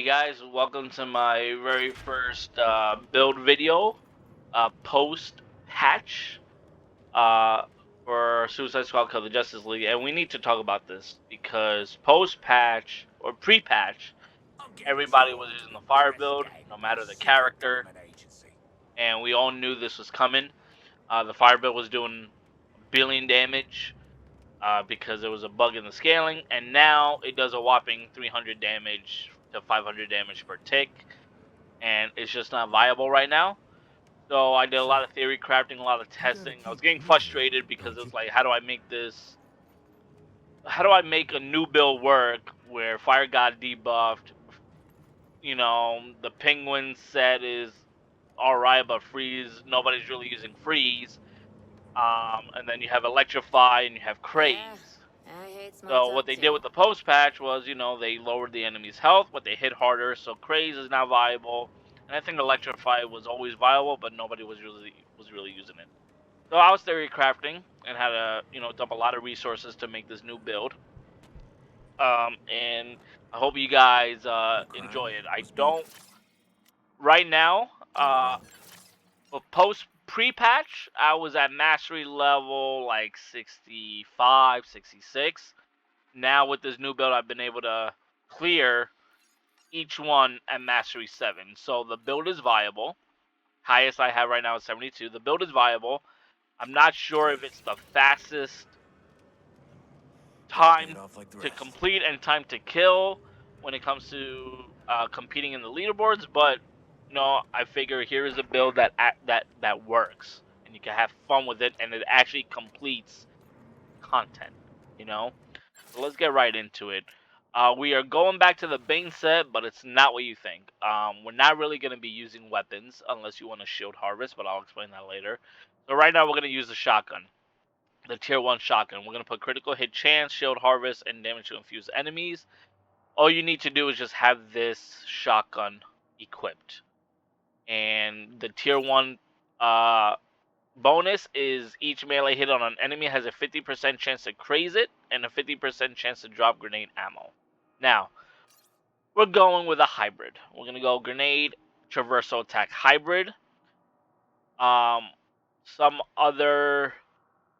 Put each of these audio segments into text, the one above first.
guys, welcome to my very first build video, post patch for Suicide Squad Kill the Justice League, and we need to talk about this because post patch or pre patch, everybody was using the fire build, no matter the character, and we all knew this was coming. The fire build was doing billion damage because there was a bug in the scaling, and now it does a whopping 300 damage to 500 damage per tick. And it's just not viable right now. So I did a lot of theory crafting, a lot of testing. I was getting frustrated because it was like, how do I make this? How do I make a new build work where Fire got debuffed? You know, the Penguin set is alright, but Freeze, nobody's really using Freeze. And then you have Electrify and you have Craze. I hate small So talk what they too. did with the post patch was, you know, they lowered the enemy's health, but they hit harder. So Craze is now viable, and I think Electrify was always viable, but nobody was really using it. So I was theory crafting and had to, you know, dump a lot of resources to make this new build. And I hope you guys enjoy it. I don't right now. But post pre-patch, I was at mastery level like 65, 66. Now with this new build, I've been able to clear each one at mastery 7. So the build is viable. Highest I have right now is 72. The build is viable. I'm not sure if it's the fastest time to complete and time to kill when it comes to competing in the leaderboards, but you know, I figure here is a build that works and you can have fun with it and it actually completes content, you know. So let's get right into it. We are going back to the Bane set, but it's not what you think. We're not really going to be using weapons unless you want to shield harvest, but I'll explain that later. So right now we're going to use the shotgun, the tier 1 shotgun. We're going to put critical hit chance, shield harvest, and damage to infuse enemies. All you need to do is just have this shotgun equipped. And the tier 1 bonus is each melee hit on an enemy has a 50% chance to craze it and a 50% chance to drop grenade ammo. Now, we're going with a hybrid. We're going to go grenade, traversal attack hybrid. Some other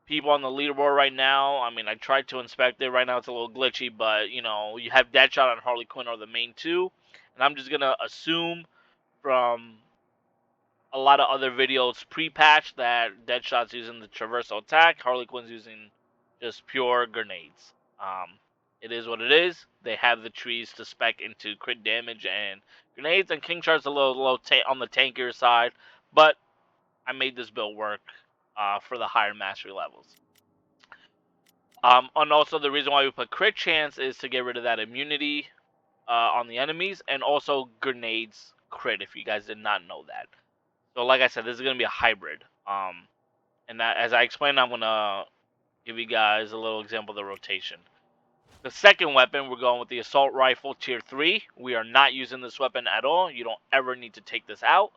people on the leaderboard right now, I mean, I tried to inspect it. Right now it's a little glitchy, but, you know, you have Deadshot and Harley Quinn are the main two. And I'm just going to assume from a lot of other videos pre-patch that Deadshot's using the traversal attack, Harley Quinn's using just pure grenades. It is what it is. They have the trees to spec into crit damage and grenades, and King Shark's a little low on the tankier side, but I made this build work for the higher mastery levels. And also the reason why we put crit chance is to get rid of that immunity on the enemies, and also grenades crit, if you guys did not know that. So like I said, this is going to be a hybrid. And that, as I explained, I'm going to give you guys a little example of the rotation. The second weapon, we're going with the assault rifle tier 3. We are not using this weapon at all. You don't ever need to take this out.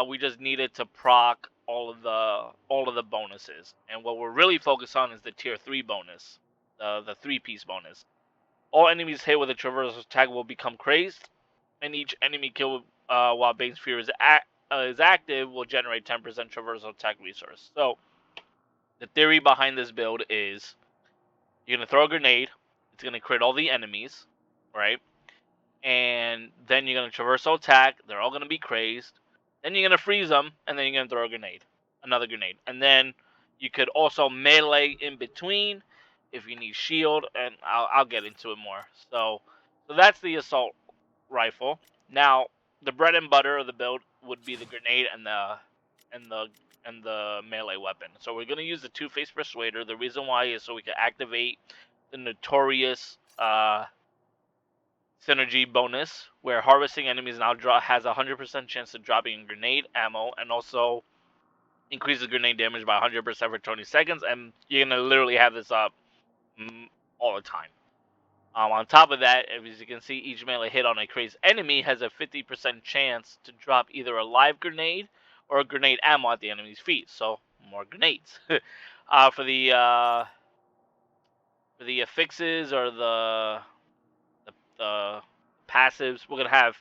We just need it to proc all of the bonuses. And what we're really focused on is the tier 3 bonus, the 3-piece bonus. All enemies hit with a traversal attack will become crazed, and each enemy kill while Bane's Fear is active will generate 10% traversal attack resource. So, the theory behind this build is you're going to throw a grenade, it's going to crit all the enemies, right? And then you're going to traversal attack, they're all going to be crazed. Then you're going to freeze them, and then you're going to throw a grenade, another grenade. And then you could also melee in between if you need shield, and I'll get into it more. So that's the assault rifle. Now, the bread and butter of the build would be the grenade and the melee weapon. So we're gonna use the Two-Face Persuader. The reason why is so we can activate the notorious synergy bonus, where harvesting enemies now has a 100% chance of dropping grenade ammo, and also increases grenade damage by 100% for 20 seconds. And you're gonna literally have this up all the time. On top of that, as you can see, each melee hit on a crazed enemy has a 50% chance to drop either a live grenade or a grenade ammo at the enemy's feet. So more grenades. For the affixes or the passives. We're gonna have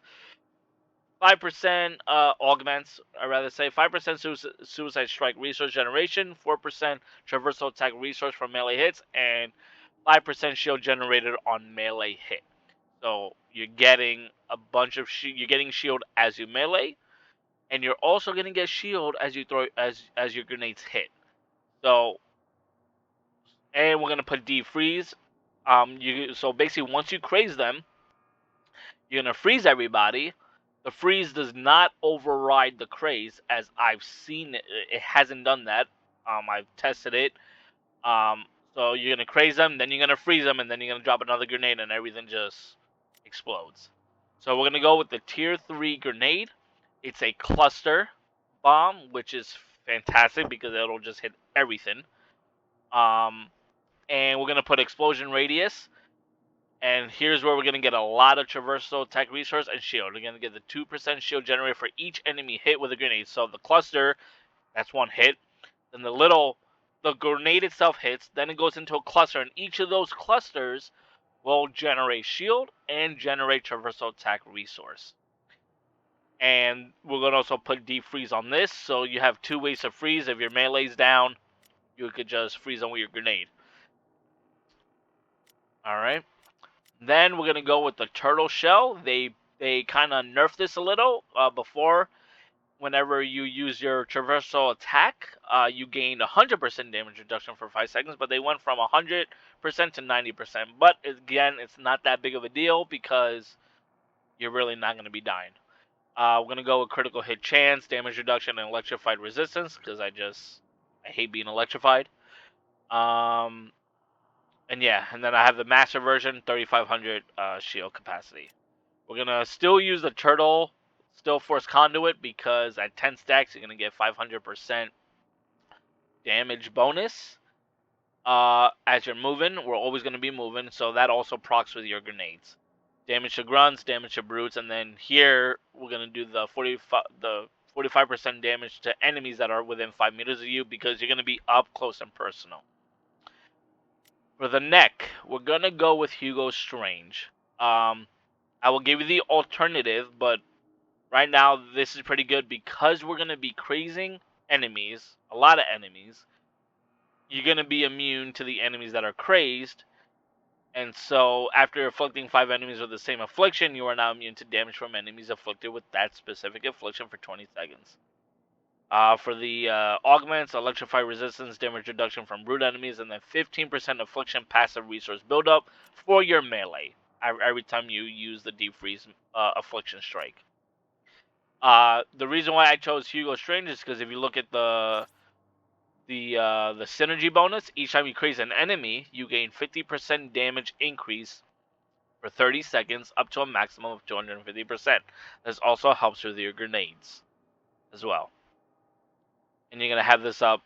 5% augments, I'd rather say 5% suicide strike resource generation, 4% traversal attack resource from melee hits, and 5% shield generated on melee hit. So you're getting a bunch of you're getting shield as you melee, and you're also gonna get shield as you throw as your grenades hit. So, and we're gonna put defreeze. So basically once you craze them, you're gonna freeze everybody. The freeze does not override the craze, as I've seen it. It hasn't done that. I've tested it. Um, so you're gonna craze them, then you're gonna freeze them, and then you're gonna drop another grenade, and everything just explodes. So we're gonna go with the tier 3 grenade. It's a cluster bomb, which is fantastic because it'll just hit everything. And we're gonna put explosion radius. And here's where we're going to get a lot of traversal attack resource and shield. We're going to get the 2% shield generated for each enemy hit with a grenade. So the cluster, that's one hit. Then the grenade itself hits. Then it goes into a cluster. And each of those clusters will generate shield and generate traversal attack resource. And we're going to also put defreeze on this. So you have 2 ways to freeze. If your melee's down, you could just freeze them with your grenade. Alright. Then we're gonna go with the turtle shell. They kind of nerfed this a little before. Whenever you use your traversal attack, you gained 100% damage reduction for 5 seconds, but they went from 100% to 90%. But again, it's not that big of a deal because you're really not gonna be dying. We're gonna go with critical hit chance, damage reduction, and electrified resistance because I hate being electrified. And yeah, and then I have the master version, 3500 shield capacity. We're going to still use the turtle still force conduit because at 10 stacks you're going to get 500% damage bonus. As you're moving, we're always going to be moving, so that also procs with your grenades. Damage to grunts, damage to brutes, and then here we're going to do the 45% damage to enemies that are within 5 meters of you because you're going to be up close and personal. For the neck, we're going to go with Hugo Strange. I will give you the alternative, but right now this is pretty good because we're going to be crazing enemies, a lot of enemies. You're going to be immune to the enemies that are crazed. And so after afflicting 5 enemies with the same affliction, you are now immune to damage from enemies afflicted with that specific affliction for 20 seconds. For the augments, electrify resistance, damage reduction from brute enemies, and then 15% affliction passive resource buildup for your melee every time you use the defreeze affliction strike. The reason why I chose Hugo Strange is because if you look at the synergy bonus, each time you craze an enemy, you gain 50% damage increase for 30 seconds up to a maximum of 250%. This also helps with your grenades as well. And you're going to have this up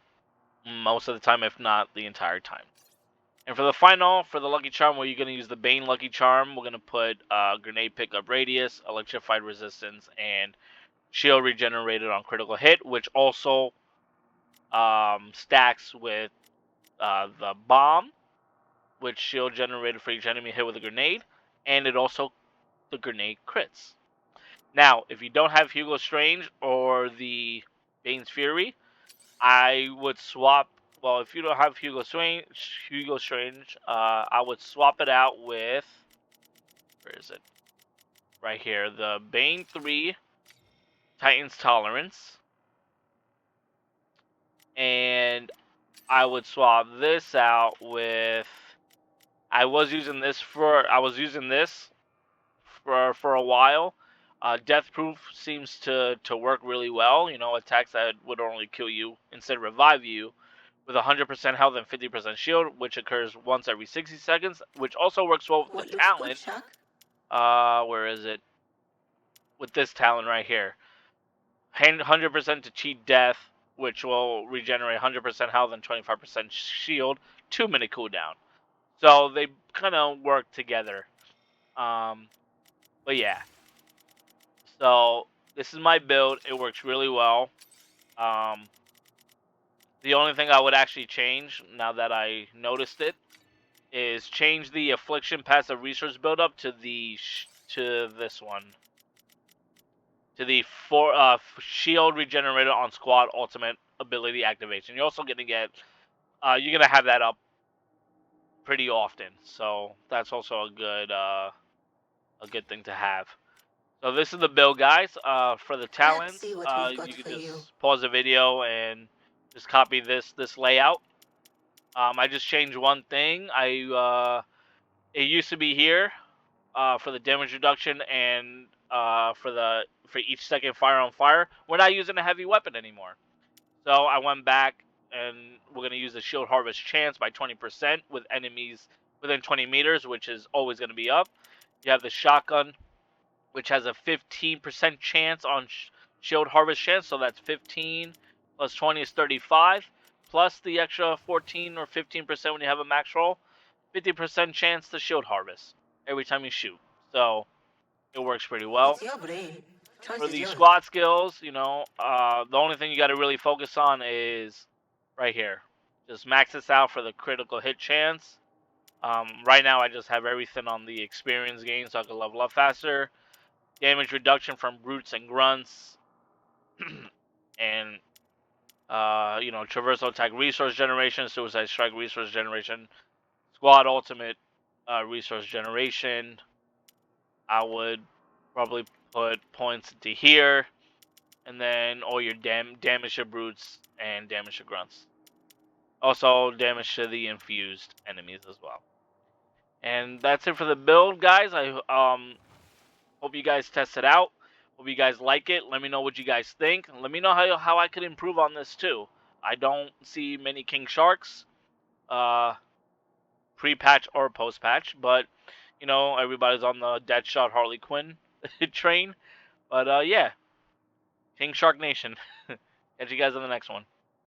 most of the time, if not the entire time. And for the final, for the Lucky Charm, where you're going to use the Bane Lucky Charm, we're going to put Grenade Pickup Radius, Electrified Resistance, and Shield Regenerated on critical hit, which also stacks with the Bomb, which Shield Generated for each enemy hit with a grenade, and it also, the grenade crits. Now, if you don't have Hugo Strange or the Bane's Fury, I would swap. Well, if you don't have Hugo Strange, I would swap it out with. Where is it? Right here, the Bane 3, Titan's Tolerance, and I would swap this out with. I was using this for a while. Death Proof seems to work really well. You know, attacks that would only kill you instead revive you, with 100% health and 50% shield, which occurs once every 60 seconds, which also works well with the talent. Where is it? With this talent right here. 100% to cheat death, which will regenerate 100% health and 25% shield, 2-minute cooldown. So they kind of work together. But yeah. So this is my build. It works really well. The only thing I would actually change, now that I noticed it, is change the affliction passive resource buildup to the to this one. To the shield regenerator on squad ultimate ability activation. You're also gonna get you're gonna have that up pretty often, so that's also a good thing to have. So this is the build, guys. For the talents, you can just pause the video and just copy this layout. I just changed one thing. It used to be here for the damage reduction and for each second fire on fire. We're not using a heavy weapon anymore. So I went back and we're gonna use the shield harvest chance by 20% with enemies within 20 meters, which is always gonna be up. You have the shotgun, which has a 15% chance on shield harvest chance, so that's 15 plus 20 is 35, plus the extra 14 or 15% when you have a max roll, 50% chance to shield harvest every time you shoot. So it works pretty well. For the squad skills, the only thing you got to really focus on is right here. Just max this out for the critical hit chance. Right now, I just have everything on the experience gain so I can level up faster. Damage reduction from brutes and grunts, and traversal attack resource generation, suicide strike resource generation, squad ultimate resource generation. I would probably put points into here, and then all your damage to brutes and damage to grunts. Also damage to the infused enemies as well. And that's it for the build, guys. I hope you guys test it out. Hope you guys like it. Let me know what you guys think. Let me know how I could improve on this too. I don't see many King Sharks, pre-patch or post-patch, but everybody's on the Deadshot Harley Quinn train. But yeah, King Shark Nation. Catch you guys on the next one.